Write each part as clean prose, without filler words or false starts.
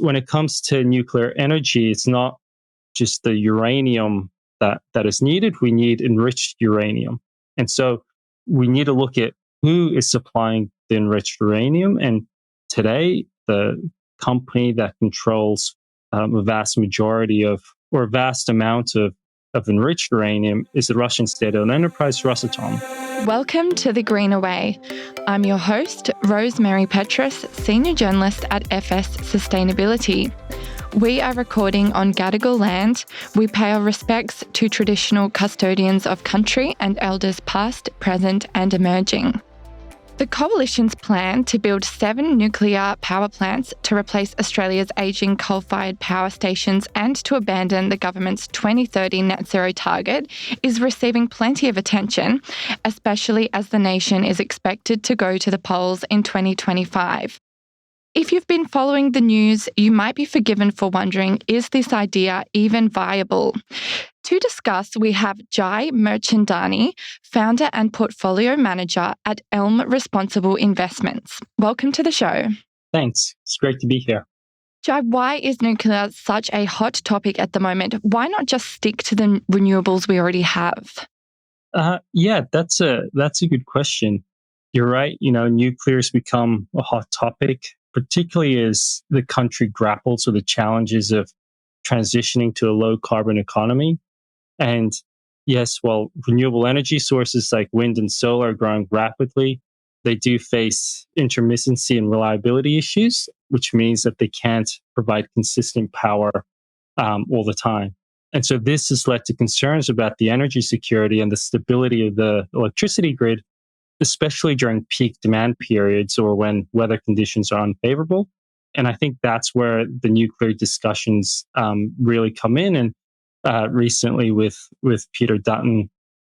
when it comes to nuclear energy, it's not just the uranium that is needed. We need enriched uranium. And so we need to look at who is supplying the enriched uranium. And today, the company that controls a vast majority of, or a vast amount of enriched uranium is the Russian state-owned enterprise, Rosatom. Welcome to The Greener Way. I'm your host, Rose Mary Petrass, Senior Journalist at FS Sustainability. We are recording on Gadigal land. We pay our respects to traditional custodians of country and elders past, present and emerging. The Coalition's plan to build 7 nuclear power plants to replace Australia's ageing coal-fired power stations and to abandon the government's 2030 net zero target is receiving plenty of attention, especially as the nation is expected to go to the polls in 2025. If you've been following the news, you might be forgiven for wondering, is this idea even viable? To discuss, we have Jai Mirchandani, founder and portfolio manager at ELM Responsible Investments. Welcome to the show. Thanks. It's great to be here. Jai, why is nuclear such a hot topic at the moment? Why not just stick to the renewables we already have? Yeah, that's a good question. You're right. Nuclear has become a hot topic, particularly as the country grapples with the challenges of transitioning to a low carbon economy. And yes, while renewable energy sources like wind and solar are growing rapidly, they do face intermittency and reliability issues, which means that they can't provide consistent power all the time. And so this has led to concerns about the energy security and the stability of the electricity grid, especially during peak demand periods or when weather conditions are unfavorable. And I think that's where the nuclear discussions really come in. And recently, with Peter Dutton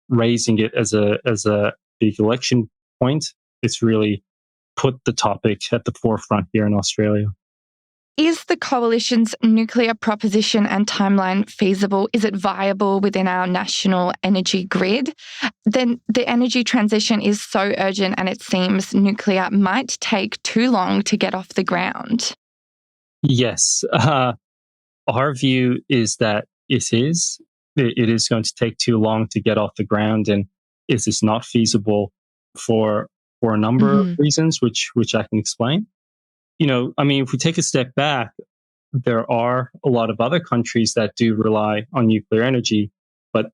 raising it as a big election point, it's really put the topic at the forefront here in Australia. Is the Coalition's nuclear proposition and timeline feasible? Is it viable within our national energy grid? Then the energy transition is so urgent and it seems nuclear might take too long to get off the ground. Yes. Our view is that it is going to take too long to get off the ground, and is this not feasible for a number of reasons, which I can explain. If we take a step back, there are a lot of other countries that do rely on nuclear energy, but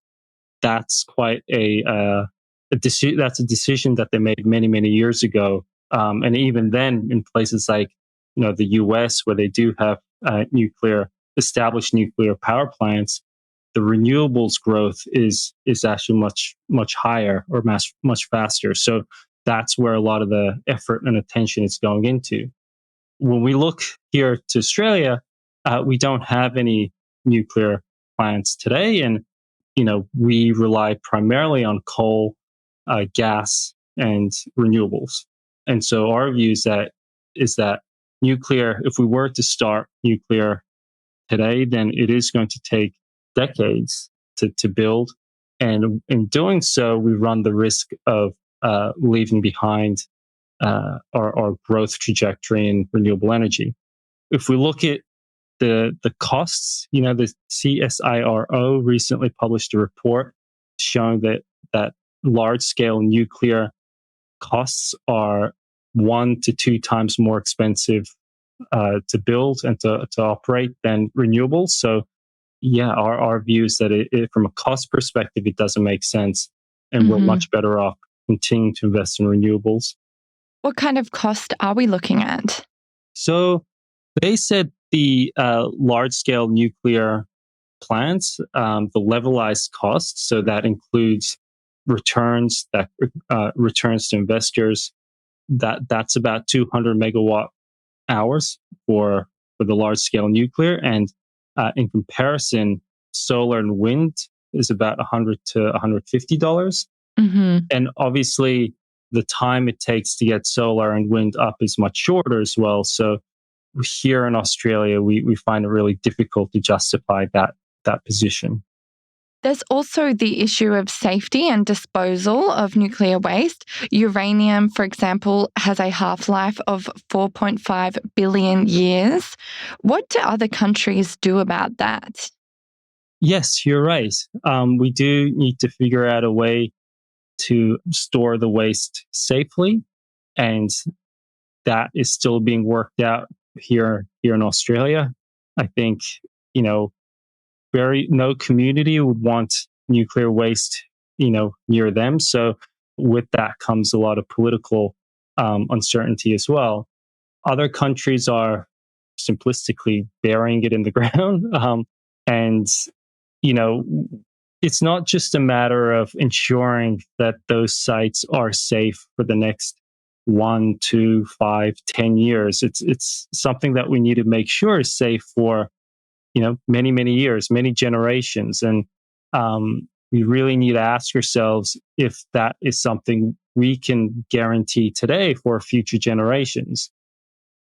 that's quite a decision that they made many, many years ago. And even then, in places like the US, where they do have established nuclear power plants, the renewables growth is actually much higher or much faster. So that's where a lot of the effort and attention is going into. When we look here to Australia, we don't have any nuclear plants today, and we rely primarily on coal, gas, and renewables. And so our view is that nuclear, if we were to start nuclear today, then it is going to take decades to build, and in doing so, we run the risk of leaving behind our growth trajectory in renewable energy. If we look at the costs, the CSIRO recently published a report showing that large-scale nuclear costs are 1 to 2 times more expensive to build and to operate than renewables. So, yeah, our view is that it from a cost perspective, it doesn't make sense, and we're much better off continuing to invest in renewables. What kind of cost are we looking at? So they said the large-scale nuclear plants, the levelized cost, so that includes returns to investors, that's about 200 megawatt hours for the large-scale nuclear, and in comparison, solar and wind is about $100 to $150. And obviously, the time it takes to get solar and wind up is much shorter as well. So here in Australia, we find it really difficult to justify that position. There's also the issue of safety and disposal of nuclear waste. Uranium, for example, has a half-life of 4.5 billion years. What do other countries do about that? Yes, you're right. We do need to figure out a way to store the waste safely, and that is still being worked out here in Australia. I think, you know, no community would want nuclear waste, near them. So with that comes a lot of political uncertainty as well. Other countries are simplistically burying it in the ground, and you know, it's not just a matter of ensuring that those sites are safe for the next 1, 2, 5, 10 years. It's something that we need to make sure is safe for many, many years, many generations. And we really need to ask ourselves if that is something we can guarantee today for future generations.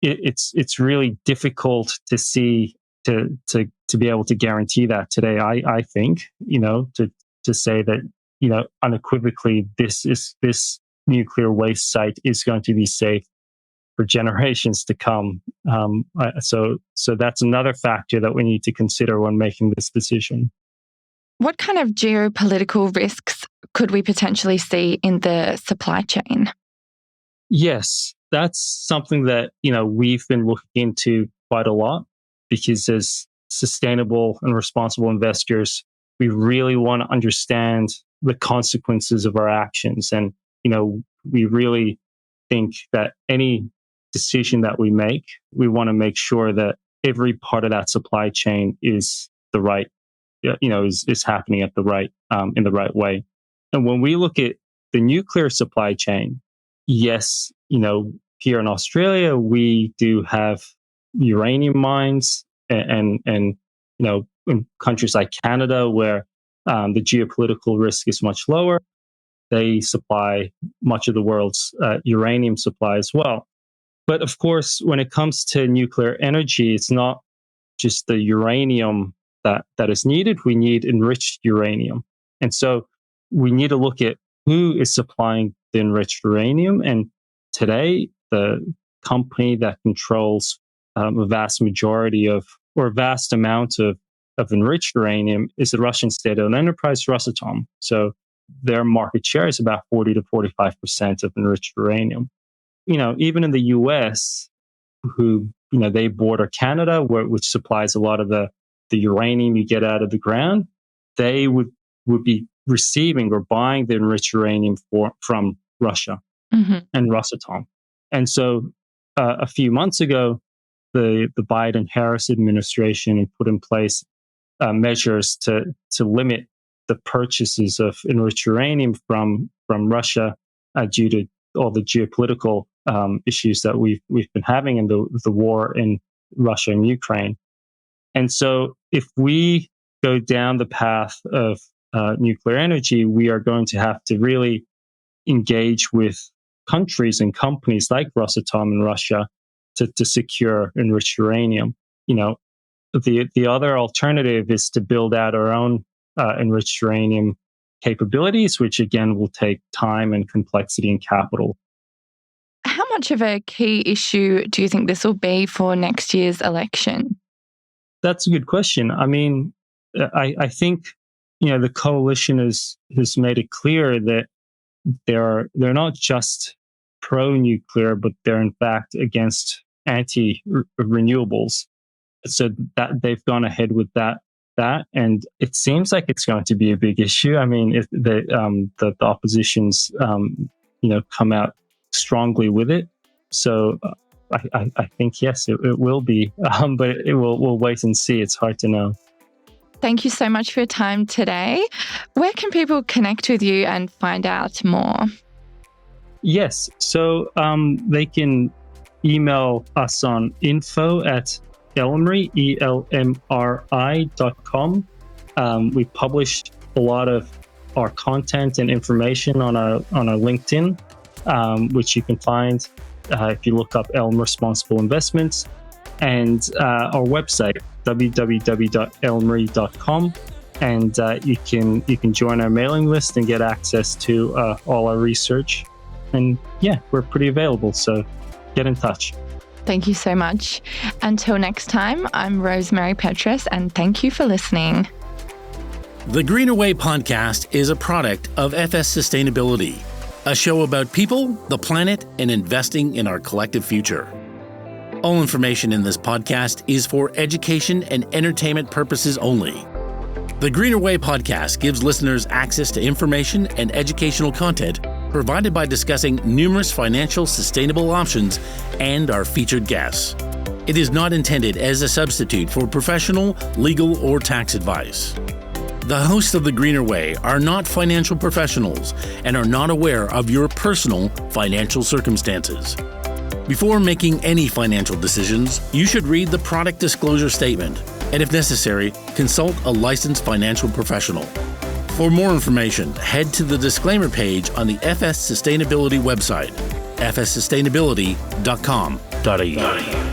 It's really difficult to see to be able to guarantee that today. I think to say that unequivocally this nuclear waste site is going to be safe for generations to come. So that's another factor that we need to consider when making this decision. What kind of geopolitical risks could we potentially see in the supply chain? Yes, that's something that we've been looking into quite a lot, because as sustainable and responsible investors, we really want to understand the consequences of our actions. And we really think that any decision that we make, we want to make sure that every part of that supply chain is the right, is happening at the right, in the right way. And when we look at the nuclear supply chain, yes, here in Australia, we do have uranium mines, and in countries like Canada, where the geopolitical risk is much lower, they supply much of the world's uranium supply as well. But of course, when it comes to nuclear energy, it's not just the uranium that is needed. We need enriched uranium. And so we need to look at who is supplying the enriched uranium. And today, the company that controls a vast majority of, or a vast amount of enriched uranium is the Russian state-owned enterprise, Rosatom. So their market share is about 40 to 45% of enriched uranium. Even in the US, who, they border Canada, which supplies a lot of the uranium you get out of the ground, they would be receiving or buying the enriched uranium from Russia and Rosatom. And so a few months ago, the Biden-Harris administration put in place measures to limit the purchases of enriched uranium from Russia due to all the geopolitical issues that we've been having in the war in Russia and Ukraine. And so if we go down the path of nuclear energy, we are going to have to really engage with countries and companies like Rosatom in Russia to secure enriched uranium. The other alternative is to build out our own enriched uranium capabilities, which again will take time and complexity and capital. How much of a key issue do you think this will be for next year's election? That's a good question. I mean, I think the coalition has made it clear that they're not just pro-nuclear, but they're in fact against anti-renewables. So that they've gone ahead with that, and it seems like it's going to be a big issue. I mean, if the opposition's come out strongly with it, so I think yes, it will be, but we'll wait and see. It's hard to know. Thank you so much for your time today. Where can people connect with you and find out more? Yes, so they can email us on info@elmri, elmri.com. We publish a lot of our content and information on our LinkedIn, which you can find if you look up ELM Responsible Investments, and our website, www.elmri.com. and you can join our mailing list and get access to all our research. And yeah, we're pretty available, so get in touch. Thank you so much. Until next time, I'm Rose Mary Petrass, and thank you for listening. The Greener Way podcast is a product of FS Sustainability, a show about people, the planet, and investing in our collective future. All information in this podcast is for education and entertainment purposes only. The Greener Way podcast gives listeners access to information and educational content provided by discussing numerous financial sustainable options and our featured guests. It is not intended as a substitute for professional, legal, or tax advice. The hosts of The Greener Way are not financial professionals and are not aware of your personal financial circumstances. Before making any financial decisions, you should read the product disclosure statement and, if necessary, consult a licensed financial professional. For more information, head to the disclaimer page on the FS Sustainability website, fssustainability.com.au.